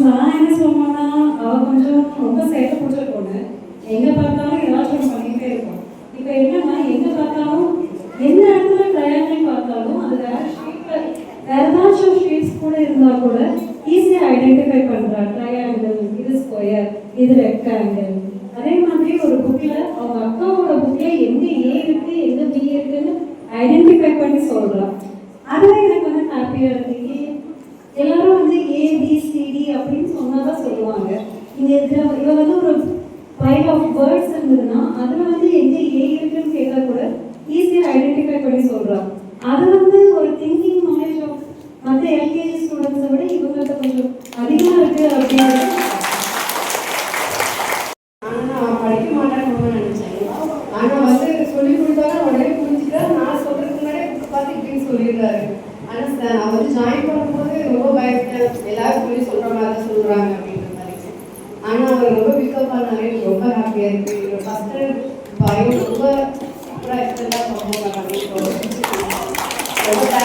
நான் என்ன சொல்லுவேன்னா, அவ கொஞ்சம் ரொம்ப சேட்டை பிடிச்ச பொண்ணு. எங்க பார்த்தாலும் ஏதாச்சும் பண்ணிட்டே இருக்கும். இப்ப என்னன்னா, எங்க பார்த்தாலும் எந்த இடத்துல ட்ரையாங்கிள் பார்த்தாலும் அது வேற ஷேப்ல வேற ஏதாச்சும் ஷேப்ஸ் கூட இருந்தா கூட ஈஸியா ஐடென்டிஃபை பண்றா. ட்ரையாங்கிள், இது ஸ்கொயர், இது ரெக்டாங்கிள். அதே மாதிரி ஒரு புக்ல அவங்க அக்காவோட புக்ல எங்க ஏ இருக்கு எங்க பி இருக்குன்னு ஐடென்டிஃபை பண்ணி சொல்றா. அதுவே எனக்கு வந்து ஹாப்பியா இருக்கு. எல்லாரும் வந்து ஏபிசிடி அப்படின்னு சொன்னாதான் சொல்லுவாங்க. இங்க இவ வந்து ஒரு பைல் ஆஃப் வேர்ட்ஸ் இருந்ததுன்னா அதுல வந்து எங்க ஏ இருக்குன்னு கேட்டா கூட ஈஸியா ஐடென்டிஃபை பண்ணி சொல்றாங்க. அது வந்து ஒரு திங்கிங் நாலேஜ் ஆஃப் மற்ற எல்கேஜி ஸ்டூடெண்ட்ஸை விட இவங்கள்ட்ட கொஞ்சம் அதிகமா இருக்கு அப்படின்னு. நான் படிக்க மாட்டேன்னு நினைச்சேன். ஆனா வந்து சொல்லி கொடுத்தாலும் உடனே புரிஞ்சுட்டா நான் சொல்றதுக்கு முன்னாடியே புக் பார்த்து இப்படின்னு சொல்லிடுறாரு. ஆனால் சார் நான் வந்து ஜாயின் பண்ணும்போது ரொம்ப பயப்பட்டேன். எல்லாரும் சொல்லி சொல்கிற மாதிரி தான் சொல்கிறாங்க அப்படின்ற மாதிரி. ஆனால் அவர் ரொம்ப பிக்கப் பண்ணாரு. ரொம்ப ஹாப்பியாக இருக்குது. ஃபஸ்ட்டு பயம் ரொம்ப சூப்பராக எக்ஸலண்டாக பர்ஃபார்ம் பண்ணாங்க. ரொம்ப